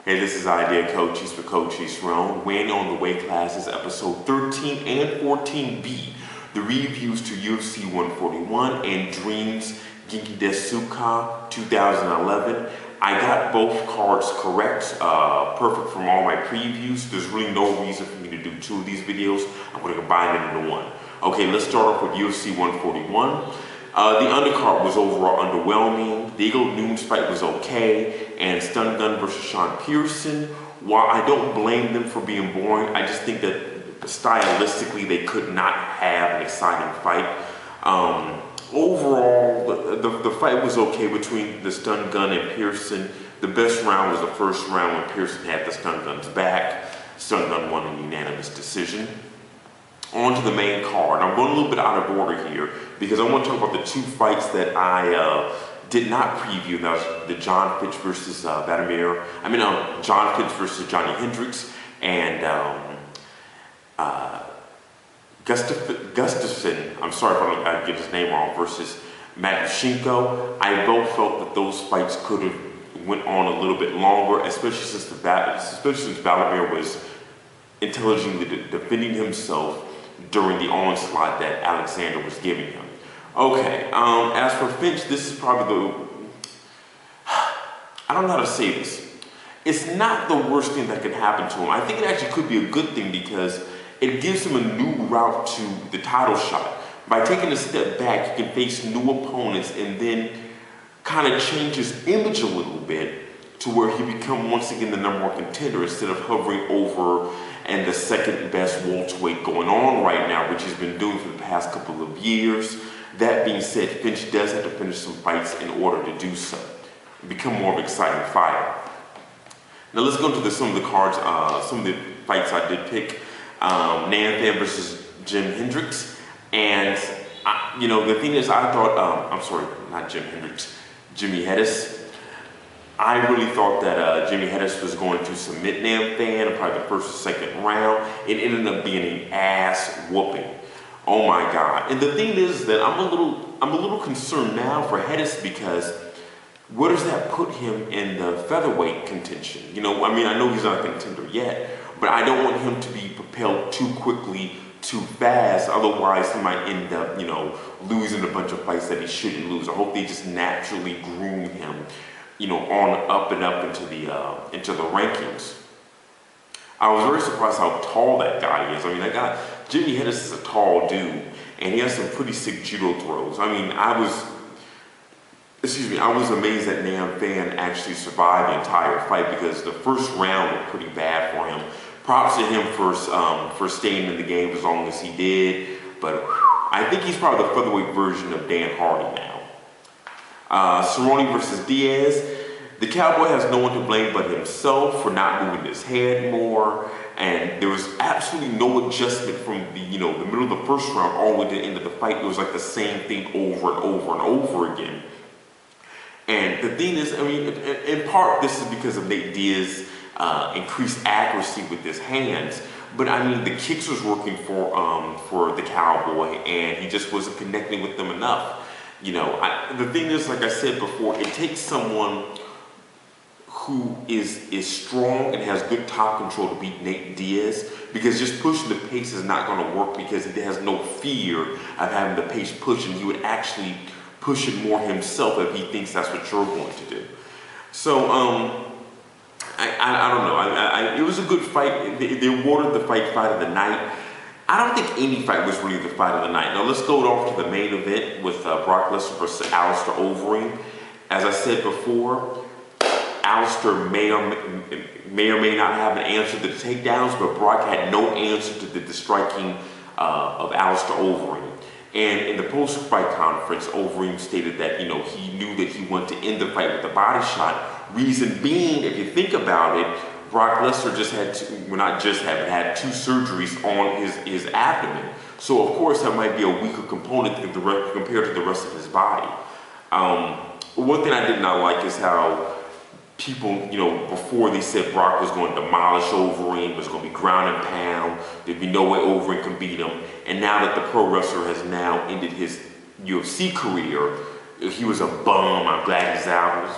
Hey, this is Idea Coaches for Coach Ron, weighing on the weight classes, episode 13 and 14B, the reviews to UFC 141 and Dream's Genki Desuka 2011. I got both cards correct, perfect from all my previews. There's really no reason for me to do two of these videos. I'm going to combine it into one. Okay, let's start off with UFC 141. The undercard was overall underwhelming. The Eagle Noon's fight was okay, and Stun Gun versus Sean Pearson. While I don't blame them for being boring, I just think that stylistically they could not have an exciting fight. Overall, the fight was okay between the Stun Gun and Pearson. The best round was the first round when Pearson had the Stun Gun's back. Stun Gun won a unanimous decision. On to the main card. I'm going a little bit out of order here because I want to talk about the two fights that I did not preview. That was the John Fitch versus John Fitch versus Johnny Hendricks and Gustafsson. I'm sorry if I get his name wrong. Versus Matushenko. I both felt that those fights could have went on a little bit longer, especially since Vladimir was intelligently defending himself during the onslaught that Alexander was giving him. Okay, as for Finch, this is probably I don't know how to say this. It's not the worst thing that could happen to him. I think it actually could be a good thing because it gives him a new route to the title shot. By taking a step back, he can face new opponents and then kind of change his image a little bit to where he become once again the #1 contender instead of hovering over and the second best welterweight going on right now, which he's been doing for the past couple of years. That being said, Finch does have to finish some fights in order to do so, become more of an exciting fighter. Now let's go into some of the cards, some of the fights I did pick. Nan Fan versus Jim Hendricks, and the thing is, I thought, I'm sorry, not Jim Hendricks, Jimmy Hedges. I really thought that Jimmy Hedges was going to submit Nam Fan in probably the first or second round. It ended up being an ass whooping. Oh my God! And the thing is that I'm a little concerned now for Hedges because where does that put him in the featherweight contention? I know he's not a contender yet, but I don't want him to be propelled too quickly, too fast. Otherwise, he might end up, losing a bunch of fights that he shouldn't lose. I hope they just naturally groom him on up and up into the rankings. I was very surprised how tall that guy is. That guy, Jimmy Hedges, is a tall dude, and he has some pretty sick judo throws. I was amazed that Nam Fan actually survived the entire fight because the first round was pretty bad for him. Props to him for staying in the game as long as he did, but I think he's probably the featherweight version of Dan Hardy now. Cerrone versus Diaz. The Cowboy has no one to blame but himself for not moving his head more, and there was absolutely no adjustment from the middle of the first round all the way to the end of the fight. It was like the same thing over and over and over again. And the thing is, in part this is because of Nate Diaz's increased accuracy with his hands, but the kicks was working for the Cowboy, and he just wasn't connecting with them enough. The thing is, like I said before, it takes someone who is strong and has good top control to beat Nate Diaz, because just pushing the pace is not going to work because he has no fear of having the pace pushed, and he would actually push it more himself if he thinks that's what you're going to do. So, I don't know. It was a good fight. They awarded the fight of the night. I don't think any fight was really the fight of the night. Now let's go off to the main event with Brock Lesnar versus Alistair Overeem. As I said before, Alistair may or may not have an answer to the takedowns, but Brock had no answer to the striking of Alistair Overeem. And in the post-fight conference, Overeem stated that he knew that he wanted to end the fight with a body shot. Reason being, if you think about it, Brock Lesnar had two surgeries on his abdomen. So of course that might be a weaker component compared to the rest of his body. One thing I did not like is how people, before they said Brock was going to demolish Overeem, was going to be ground and pound, there'd be no way Overeem can beat him. And now that the pro wrestler has now ended his UFC career, he was a bum, I'm glad he's out.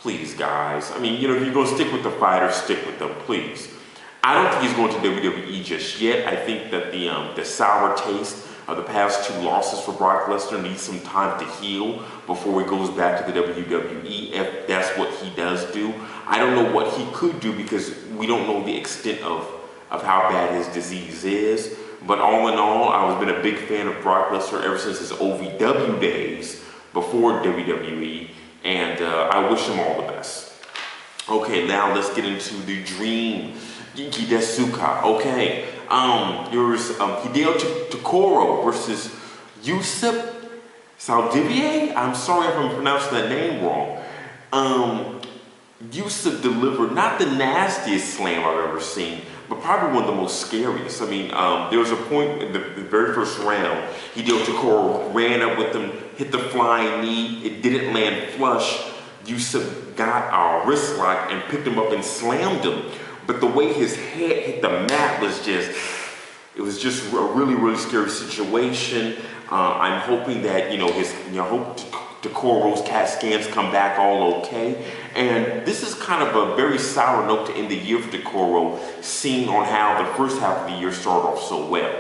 Please, guys. I mean, you know, if you're going to stick with the fighter, stick with them, please. I don't think he's going to WWE just yet. I think that the sour taste of the past 2 losses for Brock Lesnar needs some time to heal before he goes back to the WWE, if that's what he does do. I don't know what he could do because we don't know the extent of how bad his disease is. But all in all, I've been a big fan of Brock Lesnar ever since his OVW days before WWE, and I wish him all the best. Okay, now let's get into the Dream, Genki Desuka. Okay, there's Hideo Takoro versus Yusuf Saldivier. I'm sorry if I'm pronouncing that name wrong. Yusuf delivered not the nastiest slam I've ever seen, but probably one of the most scariest. I mean, there was a point in the very first round, Hideo Takoro ran up with him, hit the flying knee, it didn't land flush. Yusuf got a wrist lock and picked him up and slammed him. But the way his head hit the mat was just, it was just a really, really scary situation. I'm hoping that, hope Takoro's CAT scans come back all okay. And this is kind of a very sour note to end the year for Takoro, seeing on how the first half of the year started off so well.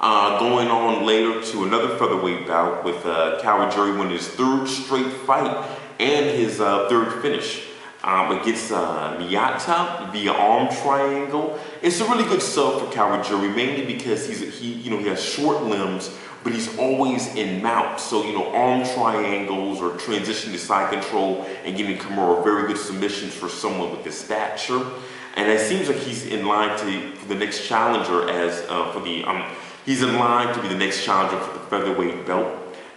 Going on later to another featherweight bout with Kawajiri winning his 3rd straight fight and his 3rd finish against Miyata via arm triangle. It's a really good sub for Kawajiri, mainly because he has short limbs, but he's always in mount. So, arm triangles or transition to side control and giving Kimura very good submissions for someone with his stature. And it seems like he's in line for the next challenger he's in line to be the next challenger for the featherweight belt.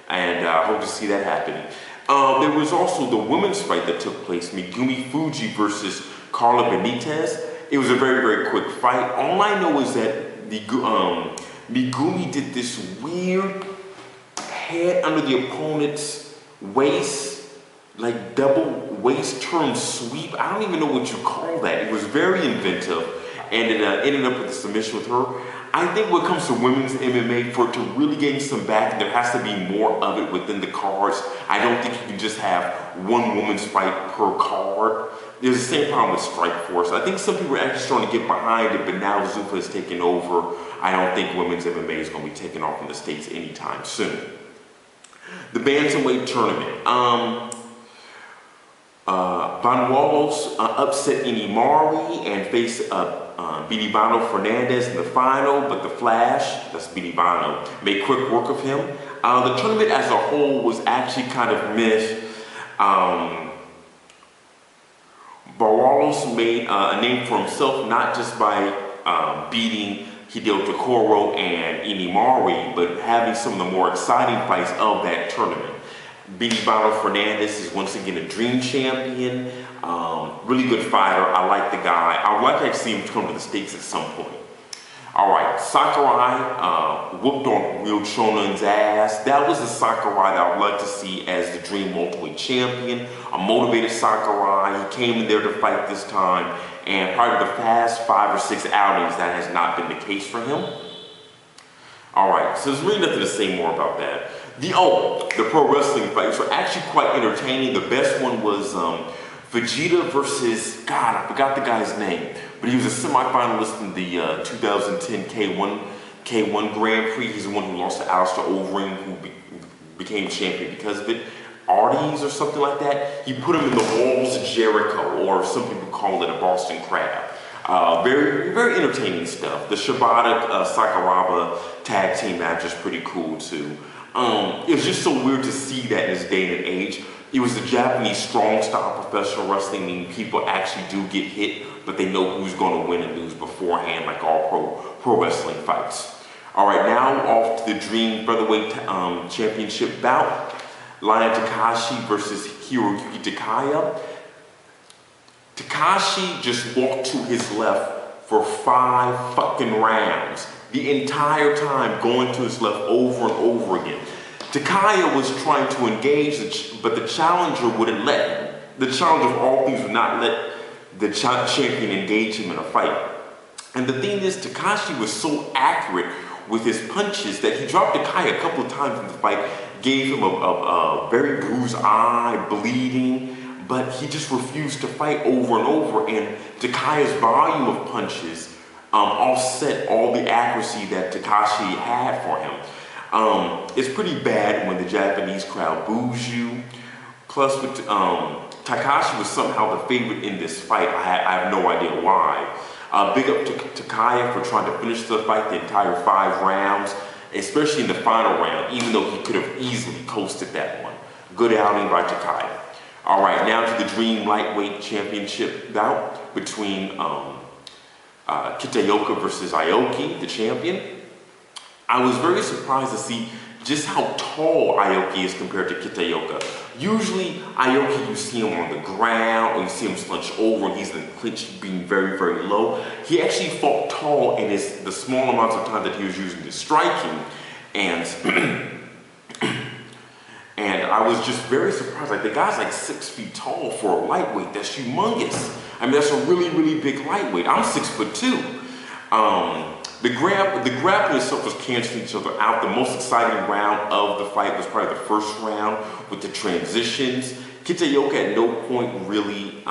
And I hope to see that happening. There was also the women's fight that took place, Megumi Fuji versus Carla Benitez. It was a very, very quick fight. All I know is that Megumi did this weird head under the opponent's waist, like double waist turn sweep. I don't even know what you call that. It was very inventive, and it ended up with a submission with her. I think when it comes to women's MMA, for it to really gain some back, there has to be more of it within the cards. I don't think you can just have one women's fight per card. There's the same problem with Strikeforce. I think some people are actually starting to get behind it, but now Zuffa has taken over. I don't think women's MMA is going to be taken off in the States anytime soon. The Bantamweight tournament. Banuelos upset Inimari and faced Bidibano Fernandez in the final, but the Flash, that's Bidibano, made quick work of him. The tournament as a whole was actually kind of meh. Banuelos made a name for himself, not just by beating Hideo Takoro and Inimari, but having some of the more exciting fights of that tournament. Bidibano Fernandez is once again a Dream champion. Really good fighter. I like the guy. I would like to see him come to the States at some point. Alright, Sakurai whooped on Ryo Shonen's ass. That was the Sakurai that I would like to see as the Dream Multiweight champion. A motivated Sakurai. He came in there to fight this time, and part of the past 5 or 6 outings, that has not been the case for him. Alright, so there's really nothing to say more about that. The pro wrestling fights were actually quite entertaining. The best one was Vegeta versus, God, I forgot the guy's name, but he was a semifinalist in the 2010 K1 Grand Prix. He's the one who lost to Alistair Overeem, who became champion because of it. Arties or something like that. He put him in the walls of Jericho, or some people call it a Boston Crab. Very, very entertaining stuff. The Shibata Sakuraba tag team match is pretty cool too. It was just so weird to see that in this day and age. It was the Japanese strong style professional wrestling, meaning people actually do get hit, but they know who's going to win and lose beforehand, like all pro wrestling fights. All right, now off to the Dream Featherweight Championship bout. Lion Takashi versus Hiroyuki Takaya. Takashi just walked to his left for 5 fucking rounds. The entire time going to his left over and over again. Takaya was trying to engage, but the challenger wouldn't let him. The challenger of all things would not let the champion engage him in a fight. And the thing is, Takashi was so accurate with his punches that he dropped Takaya a couple of times in the fight, gave him a very bruised eye, bleeding, but he just refused to fight over and over, and Takaya's volume of punches offset all the accuracy that Takashi had for him. It's pretty bad when the Japanese crowd boos you. Plus, with Takashi was somehow the favorite in this fight. I have no idea why. Big up to Takaya for trying to finish the fight the entire 5 rounds, especially in the final round, even though he could have easily coasted that one. Good outing by Takaya. All right, now to the Dream Lightweight Championship bout between Kitaoka versus Aoki, the champion. I was very surprised to see just how tall Aoki is compared to Kitaoka. Usually, Aoki, you see him on the ground, or you see him slouch over, and he's in the clinch being very, very low. He actually fought tall in the small amounts of time that he was using to striking, and and I was just very surprised. Like, the guy's like 6 feet tall for a lightweight. That's humongous. I mean, that's a really, really big lightweight. I'm 6'2". The grappling itself was canceling each other out. The most exciting round of the fight was probably the first round with the transitions. Kitaoka at no point really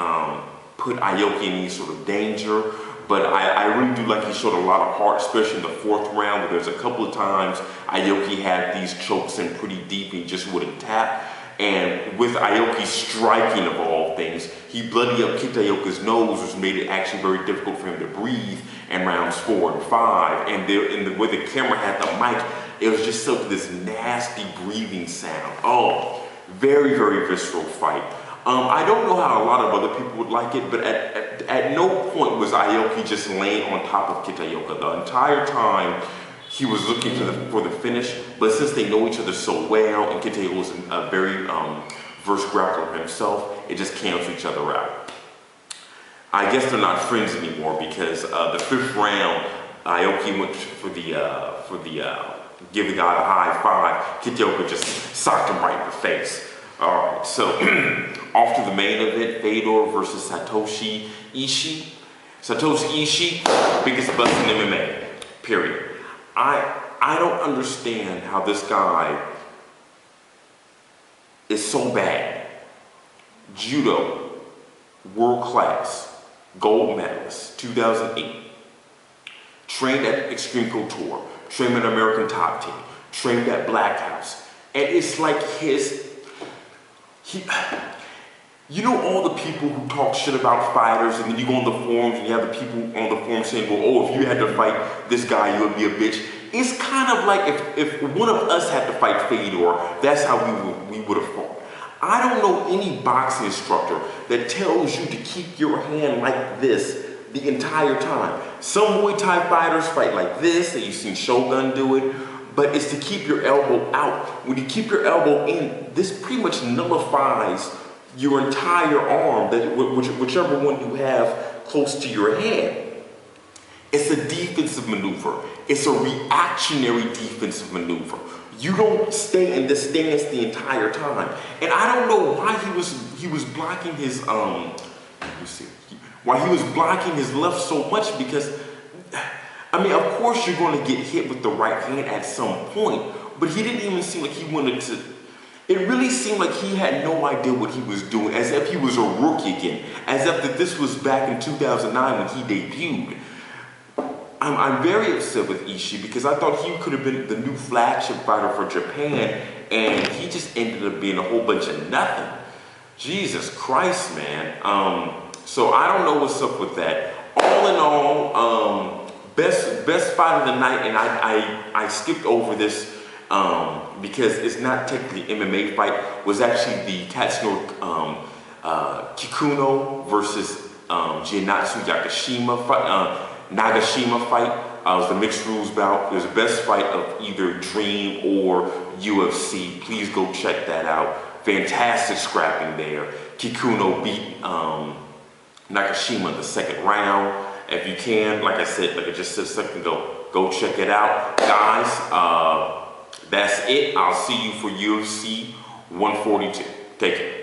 put Aoki in any sort of danger, but I really do like he showed a lot of heart, especially in the 4th round, where there's a couple of times Aoki had these chokes in pretty deep and he just wouldn't tap. And with Aoki striking, of all things, he bloodied up Kitaoka's nose, which made it actually very difficult for him to breathe in rounds 4 and 5. And in the way the camera had the mic, it was just sort of this nasty breathing sound. Oh, very, very visceral fight. I don't know how a lot of other people would like it, but at no point was Aoki just laying on top of Kitaoka. The entire time, he was looking for the finish, but since they know each other so well, and Kitaoka was a very versed grappler himself, it just canceled each other out. I guess they're not friends anymore because the 5th round, Aoki went for the give the guy a high five. Kitaoka just socked him right in the face. All right, so off to the main event: Fedor versus Satoshi Ishii. Satoshi Ishii, biggest bust in MMA. Period. I don't understand how this guy is so bad. Judo, world class, gold medalist, 2008. Trained at Extreme Couture, trained at American Top Team, trained at Black House. And it's like you know all the people who talk shit about fighters, and then you go on the forums and you have the people on the forums saying, well, oh, if you had to fight this guy, you would be a bitch. It's kind of like if one of us had to fight Fedor, that's how we would have fought. I don't know any boxing instructor that tells you to keep your hand like this the entire time. Some Muay Thai fighters fight like this, and you've seen Shogun do it, but it's to keep your elbow out. When you keep your elbow in, this pretty much nullifies your entire arm, whichever one you have close to your head. It's a defensive maneuver. It's a reactionary defensive maneuver. You don't stay in this stance the entire time. And I don't know why he was blocking his why he was blocking his left so much, because I mean, of course you're going to get hit with the right hand at some point, but he didn't even seem like he wanted to. It really seemed like he had no idea what he was doing, as if he was a rookie again, as if that this was back in 2009 when he debuted. I'm very upset with Ishii because I thought he could have been the new flagship fighter for Japan, and he just ended up being a whole bunch of nothing. Jesus Christ, man. So I don't know what's up with that. All in all, best fight of the night, and I skipped over this because it's not technically an MMA fight, was actually the Tatsunori Kikuno versus Gianatsu Nagashima fight. It was the mixed rules bout. It was the best fight of either Dream or UFC. Please go check that out. Fantastic scrapping there. Kikuno beat Nagashima in the 2nd round. If you can, like I just said a second ago, go check it out. Guys, that's it. I'll see you for UFC 142. Take it.